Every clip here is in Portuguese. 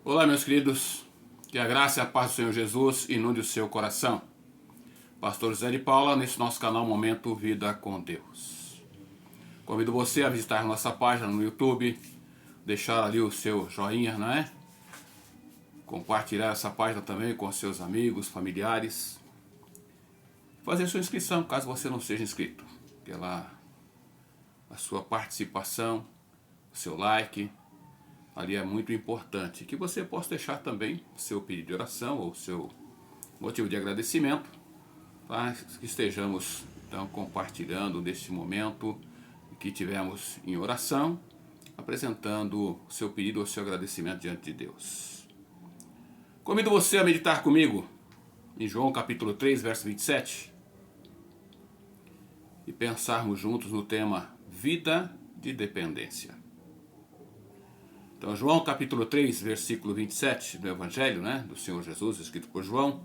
Olá, meus queridos, que a graça e a paz do Senhor Jesus inunde o seu coração. Pastor José de Paula, nesse nosso canal Momento Vida com Deus. Convido você a visitar nossa página no YouTube, deixar ali o seu joinha, não é? Compartilhar essa página também com seus amigos, familiares. Fazer sua inscrição, caso você não seja inscrito. A sua participação, o seu like, ali é muito importante. Que você possa deixar também seu pedido de oração ou seu motivo de agradecimento, para que estejamos então compartilhando neste momento que tivemos em oração, apresentando o seu pedido ou seu agradecimento diante de Deus. Convido você a meditar comigo em João capítulo 3, verso 27 e pensarmos juntos no tema vida de dependência. Então, João capítulo 3, versículo 27 do Evangelho, do Senhor Jesus, escrito por João,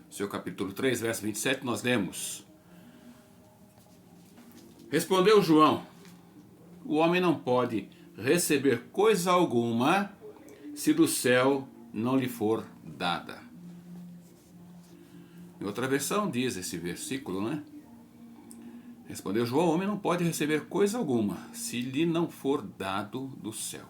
seu capítulo 3, verso 27, nós lemos: Respondeu João: o homem não pode receber coisa alguma se do céu não lhe for dada. Em outra versão diz esse versículo, Respondeu João: o homem não pode receber coisa alguma se lhe não for dado do céu.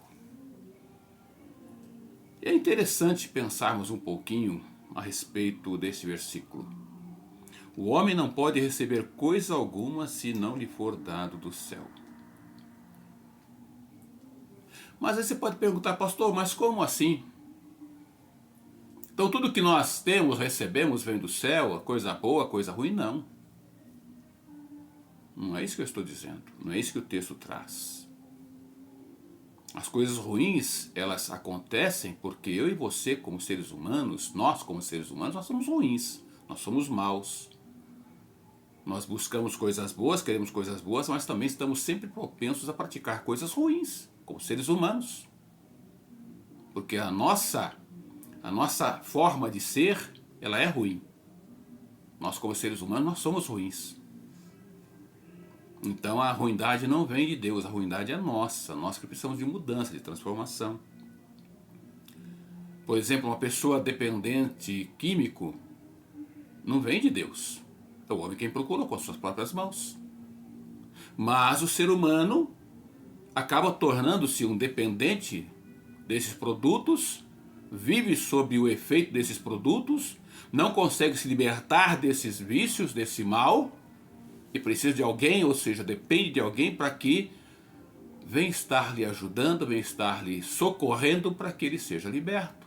E é interessante pensarmos um pouquinho a respeito desse versículo. O homem não pode receber coisa alguma se não lhe for dado do céu. Mas aí você pode perguntar: pastor, mas como assim? Então tudo que nós temos, recebemos, vem do céu, a coisa boa, a coisa ruim? Não. Não é isso que eu estou dizendo, não é isso que o texto traz. As coisas ruins, elas acontecem porque eu e você, como seres humanos, nós como seres humanos, nós somos ruins, nós somos maus. Nós buscamos coisas boas, queremos coisas boas, mas também estamos sempre propensos a praticar coisas ruins, como seres humanos. Porque a nossa forma de ser, ela é ruim. Nós como seres humanos, nós somos ruins. Então a ruindade não vem de Deus, a ruindade é nossa, nós que precisamos de mudança, de transformação. Por exemplo, uma pessoa dependente químico não vem de Deus. É o homem quem procurou com as suas próprias mãos. Mas o ser humano acaba tornando-se um dependente desses produtos, vive sob o efeito desses produtos, não consegue se libertar desses vícios, desse mal, e precisa de alguém, ou seja, depende de alguém para que venha estar lhe ajudando, venha estar lhe socorrendo para que ele seja liberto.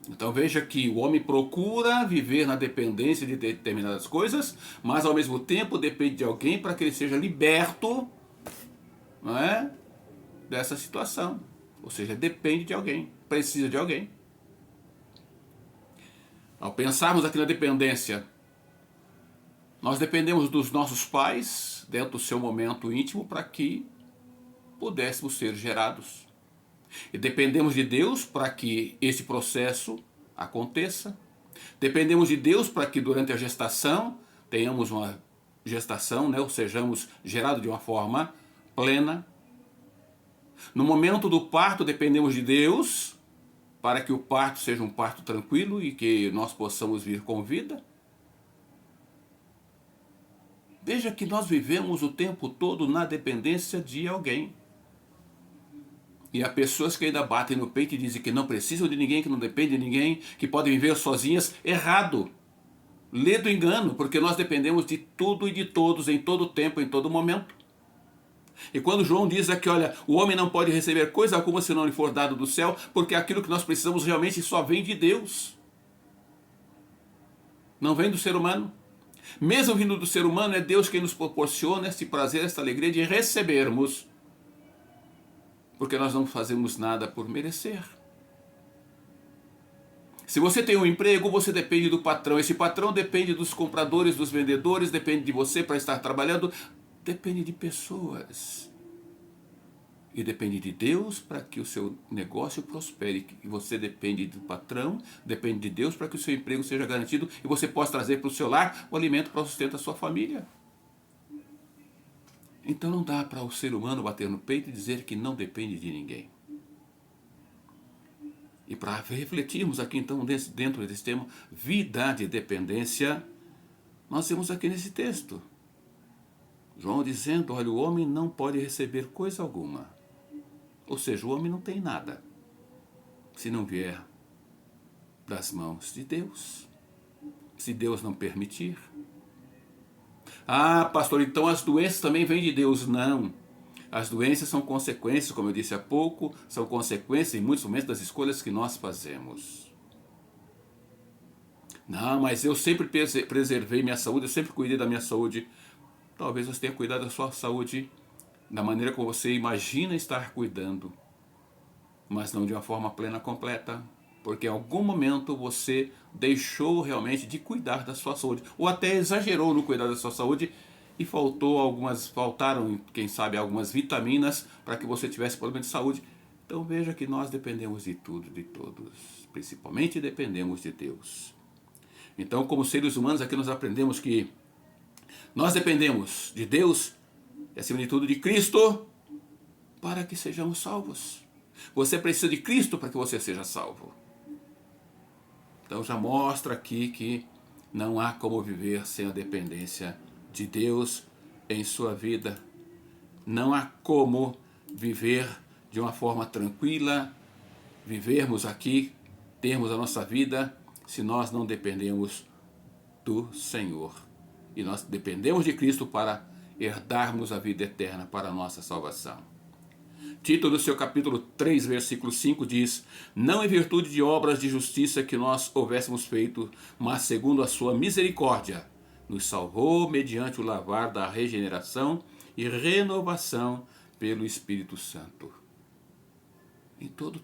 Então veja que o homem procura viver na dependência de determinadas coisas, mas ao mesmo tempo depende de alguém para que ele seja liberto, dessa situação. Ou seja, depende de alguém, precisa de alguém. Ao pensarmos aqui na dependência, nós dependemos dos nossos pais, dentro do seu momento íntimo, para que pudéssemos ser gerados. E dependemos de Deus para que esse processo aconteça. Dependemos de Deus para que durante a gestação tenhamos uma gestação, ou sejamos gerados de uma forma plena. No momento do parto dependemos de Deus para que o parto seja um parto tranquilo e que nós possamos vir com vida. Veja que nós vivemos o tempo todo na dependência de alguém. E há pessoas que ainda batem no peito e dizem que não precisam de ninguém, que não dependem de ninguém, que podem viver sozinhas. Errado. Lê do engano, porque nós dependemos de tudo e de todos, em todo tempo, em todo momento. E quando João diz aqui, olha, o homem não pode receber coisa alguma se não lhe for dado do céu, porque aquilo que nós precisamos realmente só vem de Deus. Não vem do ser humano. Mesmo vindo do ser humano, é Deus quem nos proporciona esse prazer, essa alegria de recebermos. Porque nós não fazemos nada por merecer. Se você tem um emprego, você depende do patrão. Esse patrão depende dos compradores, dos vendedores, depende de você para estar trabalhando. Depende de pessoas. E depende de Deus para que o seu negócio prospere. E você depende do patrão, depende de Deus para que o seu emprego seja garantido e você possa trazer para o seu lar o alimento para o sustento da sua família. Então não dá para o ser humano bater no peito e dizer que não depende de ninguém. E para refletirmos aqui então dentro desse tema, vida de dependência, nós temos aqui nesse texto, João dizendo, olha, o homem não pode receber coisa alguma. Ou seja, o homem não tem nada, se não vier das mãos de Deus, se Deus não permitir. Ah, pastor, então as doenças também vêm de Deus. Não. As doenças são consequências, como eu disse há pouco, são consequências em muitos momentos das escolhas que nós fazemos. Não, mas eu sempre preservei minha saúde, eu sempre cuidei da minha saúde. Talvez você tenha cuidado da sua saúde da maneira como você imagina estar cuidando, mas não de uma forma plena, completa, porque em algum momento você deixou realmente de cuidar da sua saúde, ou até exagerou no cuidar da sua saúde e faltaram, quem sabe, algumas vitaminas para que você tivesse problema de saúde. Então veja que nós dependemos de tudo, de todos, principalmente dependemos de Deus. Então, como seres humanos, aqui nós aprendemos que nós dependemos de Deus e, acima de tudo, de Cristo para que sejamos salvos. Você precisa de Cristo para que você seja salvo. Então já mostra aqui que não há como viver sem a dependência de Deus em sua vida. Não há como viver de uma forma tranquila, vivermos aqui, termos a nossa vida, se nós não dependemos do Senhor. E nós dependemos de Cristo para herdarmos a vida eterna para a nossa salvação. Tito, no seu capítulo 3, versículo 5, diz: não em virtude de obras de justiça que nós houvéssemos feito, mas segundo a sua misericórdia, nos salvou mediante o lavar da regeneração e renovação pelo Espírito Santo. Em todo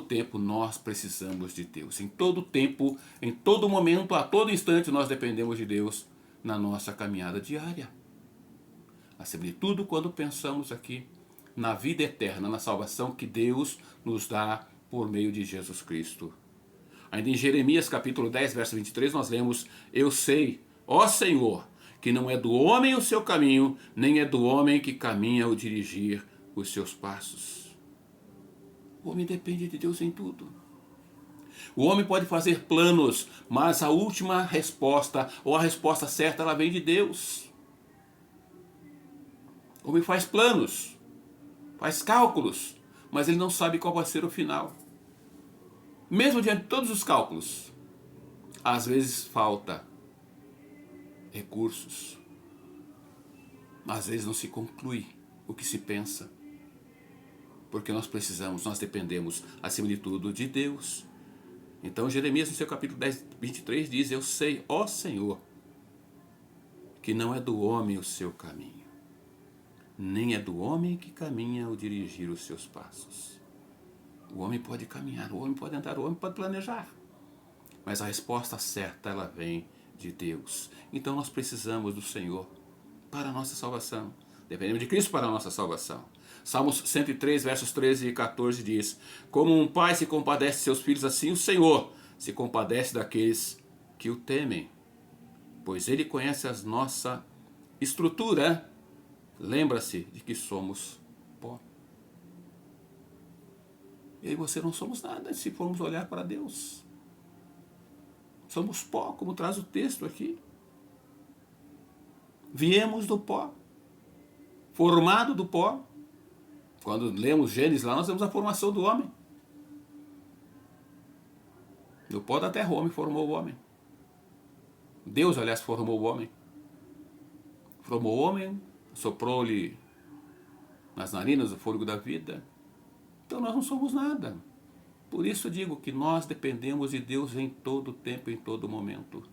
tempo nós precisamos de Deus. Em todo tempo, em todo momento, a todo instante nós dependemos de Deus na nossa caminhada diária. Acima de tudo, quando pensamos aqui na vida eterna, na salvação que Deus nos dá por meio de Jesus Cristo. Ainda em Jeremias capítulo 10, verso 23, nós lemos: eu sei, ó Senhor, que não é do homem o seu caminho, nem é do homem que caminha ao dirigir os seus passos. O homem depende de Deus em tudo. O homem pode fazer planos, mas a última resposta, ou a resposta certa, ela vem de Deus. O homem faz planos, faz cálculos, mas ele não sabe qual vai ser o final. Mesmo diante de todos os cálculos, às vezes falta recursos. Às vezes não se conclui o que se pensa. Porque nós dependemos, acima de tudo, de Deus. Então Jeremias, no seu capítulo 10, 23, diz: eu sei, ó Senhor, que não é do homem o seu caminho, nem é do homem que caminha ao dirigir os seus passos. O homem pode caminhar, o homem pode andar, o homem pode planejar, mas a resposta certa, ela vem de Deus. Então nós precisamos do Senhor para a nossa salvação. Dependemos de Cristo para a nossa salvação. Salmos 103, versos 13 e 14 diz: como um pai se compadece de seus filhos, assim o Senhor se compadece daqueles que o temem. Pois Ele conhece a nossa estrutura, lembra-se de que somos pó. Eu e você não somos nada se formos olhar para Deus. Somos pó, como traz o texto aqui. Viemos do pó, formado do pó. Quando lemos Gênesis lá, nós vemos a formação do homem. Do pó da terra o homem formou o homem. Deus, aliás, formou o homem. Formou o homem, soprou-lhe nas narinas o fôlego da vida. Então nós não somos nada. Por isso digo que nós dependemos de Deus em todo tempo, em todo momento.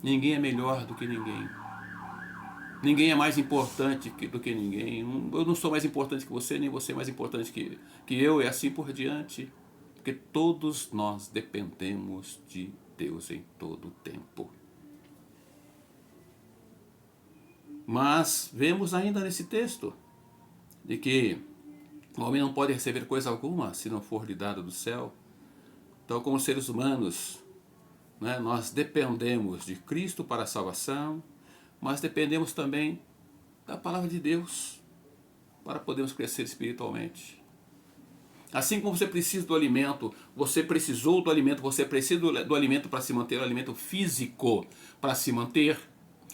Ninguém é melhor do que ninguém. Ninguém é mais importante do que ninguém. Eu não sou mais importante que você, nem você é mais importante que eu, e assim por diante. Porque todos nós dependemos de Deus em todo o tempo. Mas vemos ainda nesse texto de que o homem não pode receber coisa alguma se não for lhe dado do céu. Então, como seres humanos, nós dependemos de Cristo para a salvação, mas dependemos também da palavra de Deus para podermos crescer espiritualmente. Assim como você precisa do alimento, você precisou do alimento, você precisa do alimento para se manter, o alimento físico para se manter.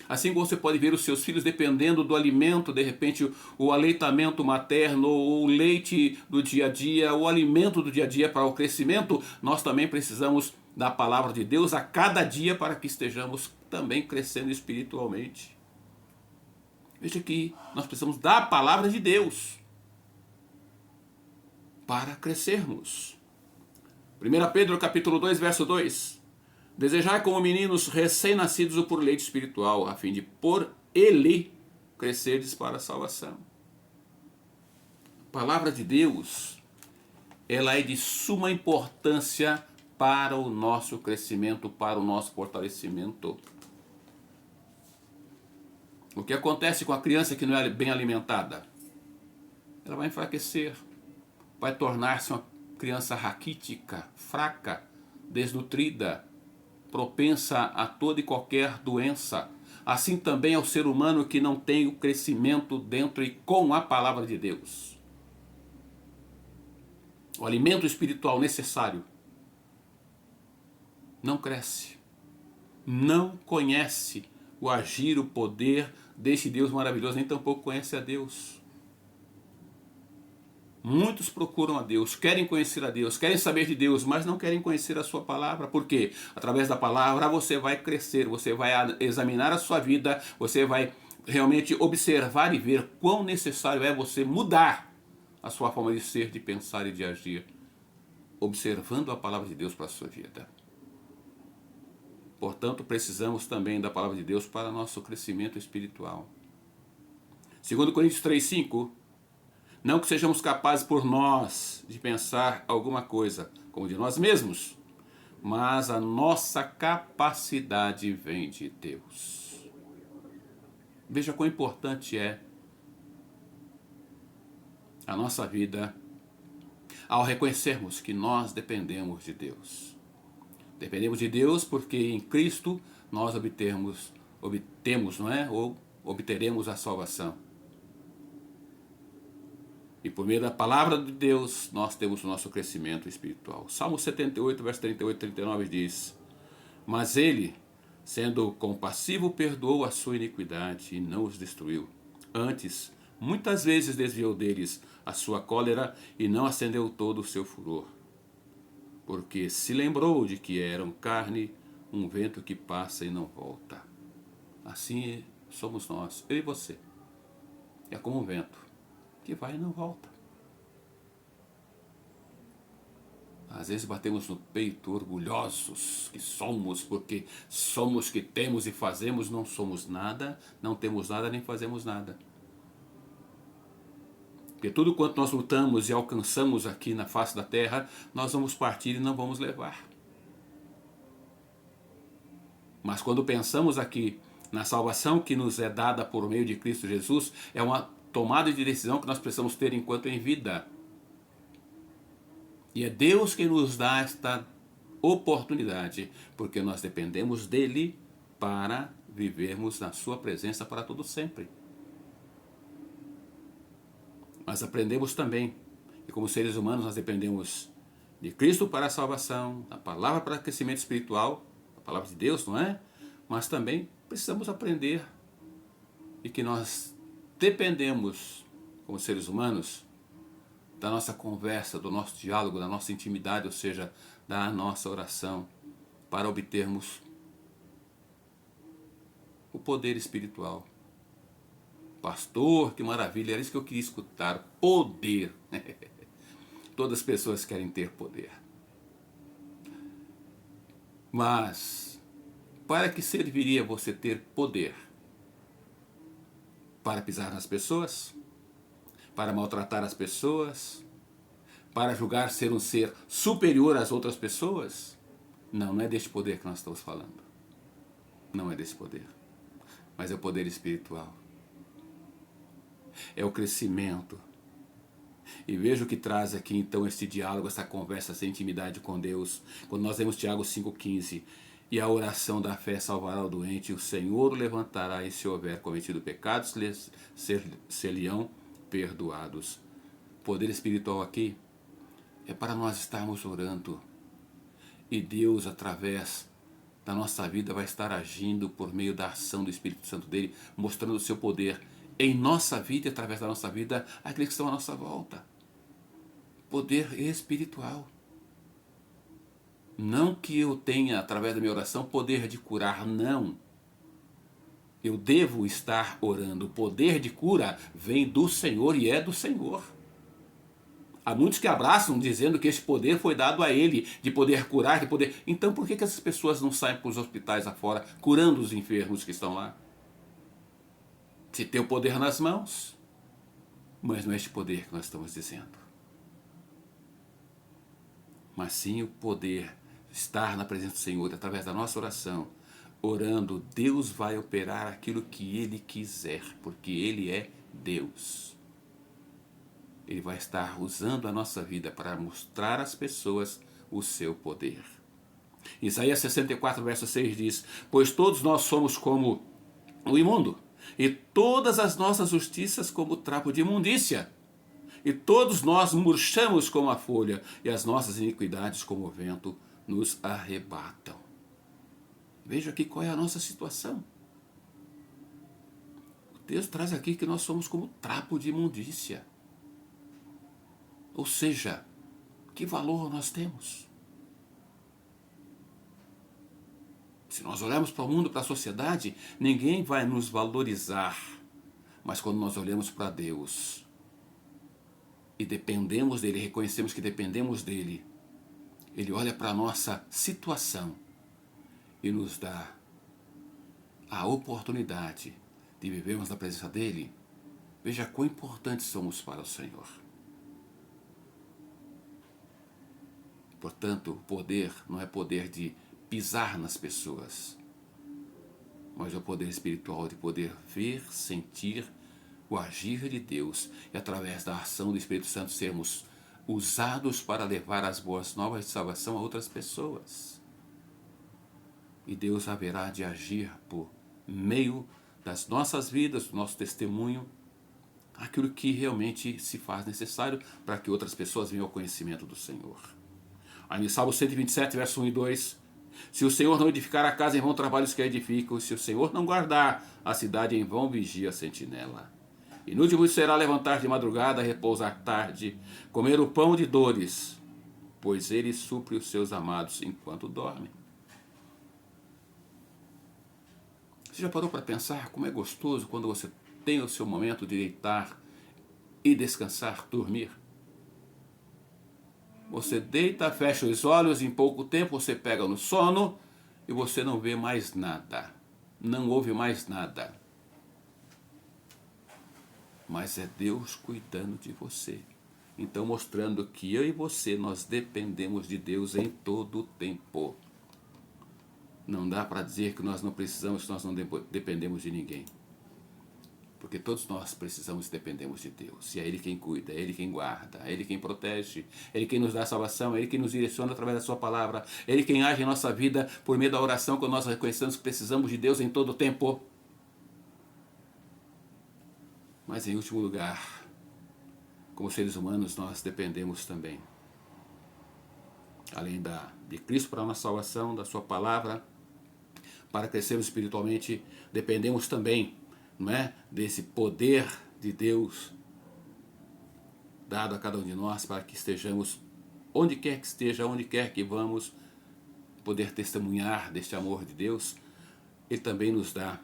Assim como você pode ver os seus filhos dependendo do alimento, de repente o aleitamento materno, o leite do dia a dia, o alimento do dia a dia para o crescimento, nós também precisamos da palavra de Deus a cada dia para que estejamos também crescendo espiritualmente. Veja que nós precisamos da palavra de Deus para crescermos. 1 Pedro capítulo 2, verso 2. Desejai como meninos recém-nascidos o puro leite espiritual, a fim de por ele crescerdes para a salvação. A palavra de Deus, ela é de suma importância para o nosso crescimento, para o nosso fortalecimento. O que acontece com a criança que não é bem alimentada? Ela vai enfraquecer, vai tornar-se uma criança raquítica, fraca, desnutrida, propensa a toda e qualquer doença. Assim também é o ser humano que não tem o crescimento dentro e com a palavra de Deus. O alimento espiritual necessário não cresce, não conhece o agir, o poder desse Deus maravilhoso, nem tampouco conhece a Deus. Muitos procuram a Deus, querem conhecer a Deus, querem saber de Deus, mas não querem conhecer a sua palavra. Por quê? Através da palavra você vai crescer, você vai examinar a sua vida, você vai realmente observar e ver quão necessário é você mudar a sua forma de ser, de pensar e de agir, observando a palavra de Deus para a sua vida. Portanto, precisamos também da palavra de Deus para nosso crescimento espiritual. 2 Coríntios 3,5. Não que sejamos capazes por nós de pensar alguma coisa como de nós mesmos, mas a nossa capacidade vem de Deus. Veja quão importante é a nossa vida ao reconhecermos que nós dependemos de Deus. Dependemos de Deus porque em Cristo nós obtemos, não é? Ou obteremos a salvação. E por meio da palavra de Deus, nós temos o nosso crescimento espiritual. Salmo 78, verso 38 e 39 diz: Mas ele, sendo compassivo, perdoou a sua iniquidade e não os destruiu. Antes, muitas vezes desviou deles a sua cólera e não acendeu todo o seu furor. Porque se lembrou de que eram carne, um vento que passa e não volta. Assim somos nós, eu e você. É como um vento que vai e não volta. Às vezes batemos no peito orgulhosos que somos, porque somos que temos e fazemos, não somos nada, não temos nada nem fazemos nada. Porque tudo quanto nós lutamos e alcançamos aqui na face da terra, nós vamos partir e não vamos levar. Mas quando pensamos aqui na salvação que nos é dada por meio de Cristo Jesus, é uma tomada de decisão que nós precisamos ter enquanto em vida. E é Deus quem nos dá esta oportunidade, porque nós dependemos dele para vivermos na sua presença para todo sempre. Mas aprendemos também que como seres humanos nós dependemos de Cristo para a salvação, da palavra para o crescimento espiritual, a palavra de Deus, não é? Mas também precisamos aprender de que nós dependemos, como seres humanos, da nossa conversa, do nosso diálogo, da nossa intimidade, ou seja, da nossa oração, para obtermos o poder espiritual. Pastor, que maravilha, era isso que eu queria escutar, poder. Todas as pessoas querem ter poder. Mas, para que serviria você ter poder? Para pisar nas pessoas? Para maltratar as pessoas? Para julgar ser um ser superior às outras pessoas? Não, não é deste poder que nós estamos falando. Não é desse poder. Mas é o poder espiritual. É o crescimento. E veja o que traz aqui então este diálogo, essa conversa, essa intimidade com Deus. Quando nós vemos Tiago 5,15. E a oração da fé salvará o doente, e o Senhor o levantará, e se houver cometido pecados, ser-lhe-ão perdoados. Poder espiritual aqui é para nós estarmos orando. E Deus, através da nossa vida, vai estar agindo por meio da ação do Espírito Santo dele, mostrando o seu poder em nossa vida e através da nossa vida, aqueles que estão à nossa volta. Poder espiritual. Não que eu tenha, através da minha oração, poder de curar, não. Eu devo estar orando. O poder de cura vem do Senhor e é do Senhor. Há muitos que abraçam dizendo que esse poder foi dado a ele, de poder curar, de poder... Então por que essas pessoas não saem para os hospitais afora, curando os enfermos que estão lá? Se tem o poder nas mãos, mas não é este poder que nós estamos dizendo. Mas sim o poder, estar na presença do Senhor, através da nossa oração, orando, Deus vai operar aquilo que Ele quiser, porque Ele é Deus. Ele vai estar usando a nossa vida para mostrar às pessoas o seu poder. Isaías 64, verso 6 diz: pois todos nós somos como o imundo, e todas as nossas justiças como trapo de imundícia. E todos nós murchamos como a folha, e as nossas iniquidades como o vento nos arrebatam. Veja aqui qual é a nossa situação. Deus traz aqui que nós somos como trapo de imundícia. Ou seja, que valor nós temos? Se nós olharmos para o mundo, para a sociedade, ninguém vai nos valorizar. Mas quando nós olhamos para Deus e dependemos dele, reconhecemos que dependemos dele, ele olha para a nossa situação e nos dá a oportunidade de vivermos na presença dele. Veja quão importantes somos para o Senhor. Portanto, o poder não é poder de pisar nas pessoas, mas é o poder espiritual de poder ver, sentir o agir de Deus e através da ação do Espírito Santo sermos usados para levar as boas novas de salvação a outras pessoas. E Deus haverá de agir por meio das nossas vidas, do nosso testemunho, aquilo que realmente se faz necessário para que outras pessoas venham ao conhecimento do Senhor. Aí em Salmo 127, verso 1 e 2, se o Senhor não edificar a casa, em vão trabalham os que a edificam, e se o Senhor não guardar a cidade, em vão vigia a sentinela. Inútil vos será levantar de madrugada, repousar tarde, comer o pão de dores, pois ele supre os seus amados enquanto dormem. Você já parou para pensar como é gostoso quando você tem o seu momento de deitar e descansar, dormir? Você deita, fecha os olhos, em pouco tempo você pega no sono e você não vê mais nada, não ouve mais nada. Mas é Deus cuidando de você. Então mostrando que eu e você, nós dependemos de Deus em todo o tempo. Não dá para dizer que nós não precisamos, que nós não dependemos de ninguém. Porque todos nós precisamos e dependemos de Deus. E é Ele quem cuida, é Ele quem guarda, é Ele quem protege, é Ele quem nos dá a salvação, é Ele quem nos direciona através da sua palavra, é Ele quem age em nossa vida por meio da oração, quando nós reconhecemos que precisamos de Deus em todo o tempo. Mas em último lugar, como seres humanos, nós dependemos também. Além de Cristo para a nossa salvação, da sua palavra, para crescermos espiritualmente, dependemos também, não é, desse poder de Deus dado a cada um de nós para que estejamos onde quer que esteja, onde quer que vamos, poder testemunhar deste amor de Deus. Ele também nos dá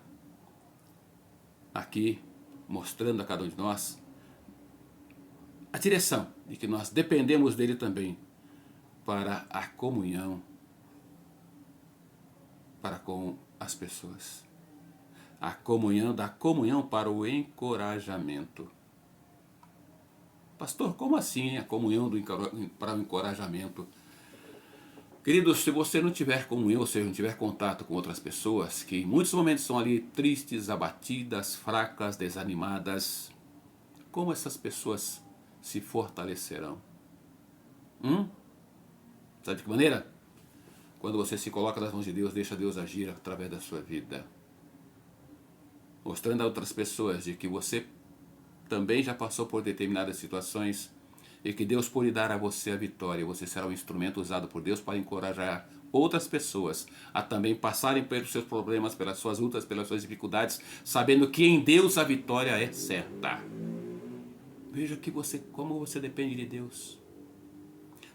aqui, mostrando a cada um de nós a direção de que nós dependemos dele também para a comunhão para com as pessoas. A comunhão, da comunhão para o encorajamento. Pastor, como assim a comunhão para o encorajamento? Queridos, se você não tiver comunhão, ou seja, não tiver contato com outras pessoas, que em muitos momentos estão ali tristes, abatidas, fracas, desanimadas, como essas pessoas se fortalecerão? Sabe de que maneira? Quando você se coloca nas mãos de Deus, deixa Deus agir através da sua vida. Mostrando a outras pessoas de que você também já passou por determinadas situações e que Deus pode dar a você a vitória. Você será um instrumento usado por Deus para encorajar outras pessoas a também passarem pelos seus problemas, pelas suas lutas, pelas suas dificuldades, sabendo que em Deus a vitória é certa. Veja como você depende de Deus.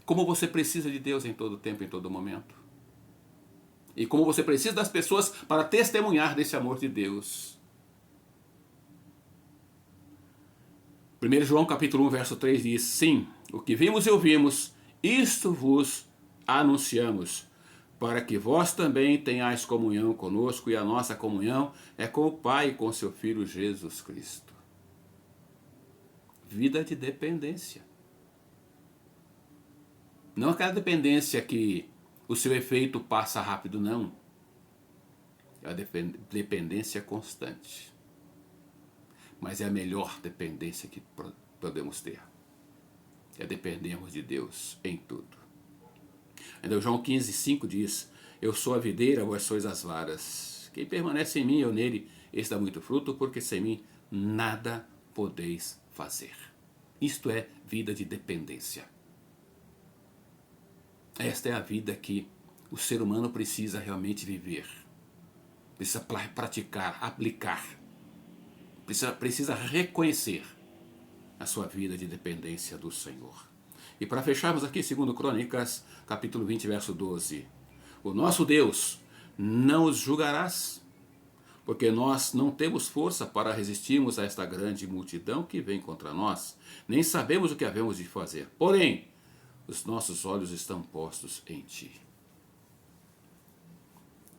Como você precisa de Deus em todo tempo, em todo momento. E como você precisa das pessoas para testemunhar desse amor de Deus. 1 João capítulo 1, verso 3 diz: sim, o que vimos e ouvimos, isto vos anunciamos, para que vós também tenhais comunhão conosco, e a nossa comunhão é com o Pai e com seu Filho Jesus Cristo. Vida de dependência. Não aquela dependência que o seu efeito passa rápido, não. É a dependência constante. Mas é a melhor dependência que podemos ter. É dependermos de Deus em tudo. Então João 15, 5 diz: eu sou a videira, vós sois as varas. Quem permanece em mim, eu nele, esse dá muito fruto, porque sem mim nada podeis fazer. Isto é vida de dependência. Esta é a vida que o ser humano precisa realmente viver. Precisa praticar, aplicar. Precisa reconhecer a sua vida de dependência do Senhor. E para fecharmos aqui, 2 Crônicas, capítulo 20, verso 12. O nosso Deus não os julgarás, porque nós não temos força para resistirmos a esta grande multidão que vem contra nós, nem sabemos o que havemos de fazer. Porém, os nossos olhos estão postos em ti.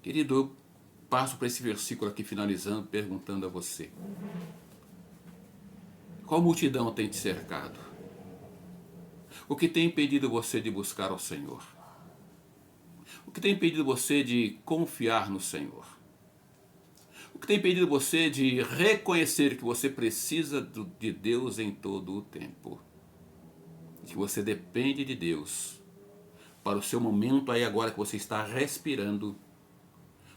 Querido, eu passo para esse versículo aqui finalizando, perguntando a você: qual multidão tem te cercado? O que tem impedido você de buscar ao Senhor? O que tem impedido você de confiar no Senhor? O que tem impedido você de reconhecer que você precisa de Deus em todo o tempo? Que você depende de Deus para o seu momento aí agora que você está respirando,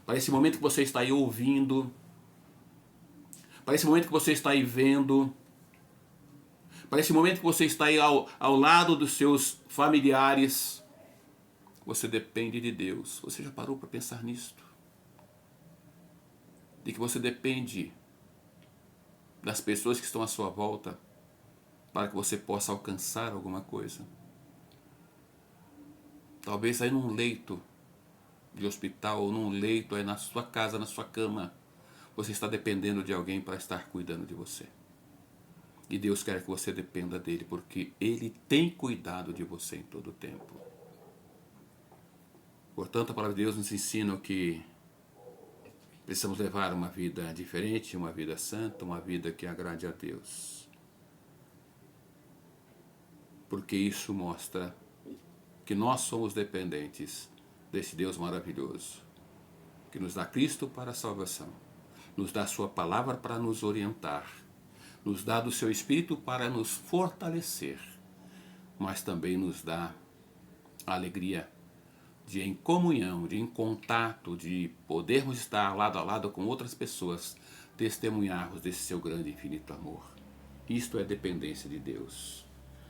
para esse momento que você está aí ouvindo, para esse momento que você está aí vendo, para esse momento que você está aí ao lado dos seus familiares. Você depende de Deus. Você já parou para pensar nisto? De que você depende das pessoas que estão à sua volta para que você possa alcançar alguma coisa. Talvez aí num leito de hospital, ou num leito aí na sua casa, na sua cama, você está dependendo de alguém para estar cuidando de você. E Deus quer que você dependa dele, porque ele tem cuidado de você em todo o tempo. Portanto, a palavra de Deus nos ensina que precisamos levar uma vida diferente, uma vida santa, uma vida que agrade a Deus. Porque isso mostra que nós somos dependentes desse Deus maravilhoso, que nos dá Cristo para a salvação, nos dá a sua palavra para nos orientar, nos dá do seu Espírito para nos fortalecer, mas também nos dá a alegria de em comunhão, de em contato, de podermos estar lado a lado com outras pessoas, testemunharmos desse seu grande e infinito amor. Isto é dependência de Deus.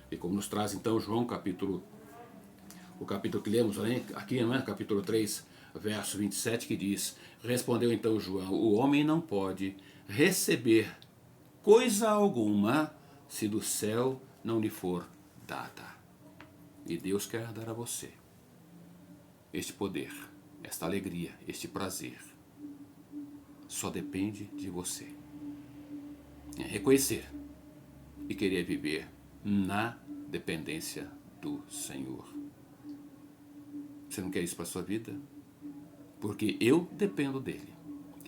E como nos traz então João o capítulo que lemos aqui, não é? Capítulo 3, verso 27, que diz: respondeu então João: o homem não pode receber coisa alguma se do céu não lhe for dada. E Deus quer dar a você este poder, esta alegria, este prazer. Só depende de você. É reconhecer e querer viver na dependência do Senhor. Você não quer isso para a sua vida? Porque eu dependo dele.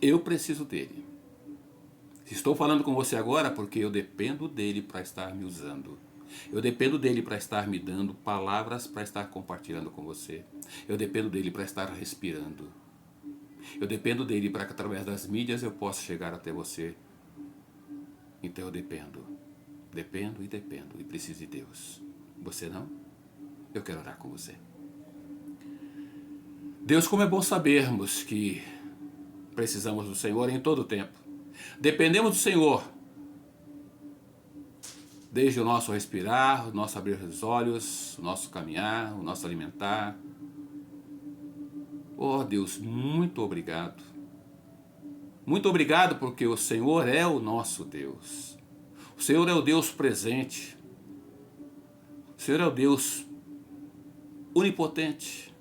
Eu preciso dele. Estou falando com você agora porque eu dependo dele para estar me usando. Eu dependo dele para estar me dando palavras para estar compartilhando com você. Eu dependo dele para estar respirando. Eu dependo dele para que através das mídias eu possa chegar até você. Então eu dependo e preciso de Deus. Você não? Eu quero orar com você. Deus, como é bom sabermos que precisamos do Senhor em todo o tempo. Dependemos do Senhor desde o nosso respirar, o nosso abrir os olhos, o nosso caminhar, o nosso alimentar. Oh Deus, muito obrigado. Muito obrigado porque o Senhor é o nosso Deus. O Senhor é o Deus presente. O Senhor é o Deus onipotente.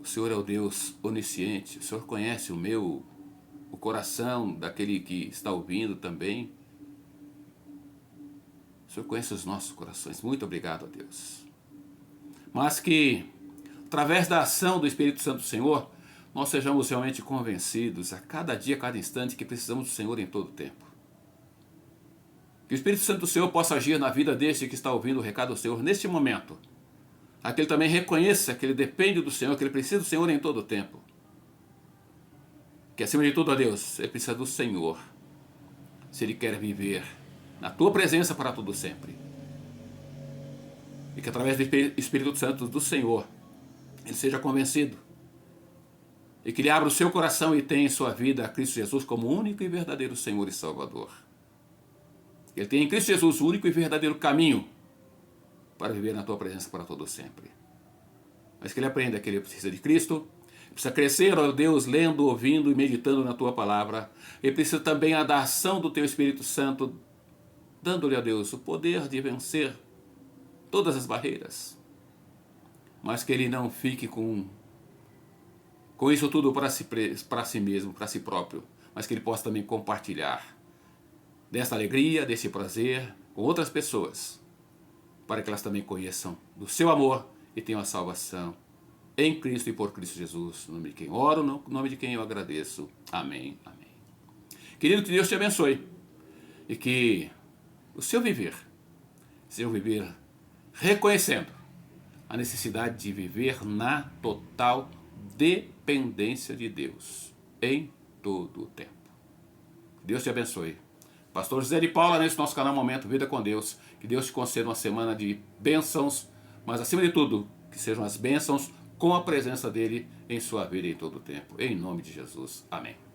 O Senhor é o Deus onisciente. O Senhor conhece o coração daquele que está ouvindo também. O Senhor conhece os nossos corações. Muito obrigado a Deus. Mas que, através da ação do Espírito Santo do Senhor, nós sejamos realmente convencidos a cada dia, a cada instante, que precisamos do Senhor em todo o tempo. Que o Espírito Santo do Senhor possa agir na vida deste que está ouvindo o recado do Senhor neste momento. A que ele também reconheça que ele depende do Senhor, que ele precisa do Senhor em todo o tempo. Que acima de tudo, ó Deus, ele precisa do Senhor, se ele quer viver na tua presença para todo sempre. E que através do Espírito Santo do Senhor, ele seja convencido. E que ele abra o seu coração e tenha em sua vida a Cristo Jesus como único e verdadeiro Senhor e Salvador. Que ele tenha em Cristo Jesus o único e verdadeiro caminho para viver na tua presença para todo sempre. Mas que ele aprenda que ele precisa de Cristo, precisa crescer, ó Deus, lendo, ouvindo e meditando na tua palavra. Ele precisa também da ação do teu Espírito Santo, dando-lhe a Deus o poder de vencer todas as barreiras. Mas que ele não fique com isso tudo para si mesmo, para si próprio. Mas que ele possa também compartilhar dessa alegria, desse prazer com outras pessoas, para que elas também conheçam do seu amor e tenham a salvação em Cristo e por Cristo Jesus. No nome de quem oro, no nome de quem eu agradeço. Amém. Amém. Querido, que Deus te abençoe e que o seu viver reconhecendo a necessidade de viver na total dependência de Deus em todo o tempo. Deus te abençoe. Pastor José de Paula, nesse nosso canal Momento Vida com Deus. Que Deus te conceda uma semana de bênçãos, mas acima de tudo, que sejam as bênçãos com a presença dele em sua vida em todo o tempo. Em nome de Jesus. Amém.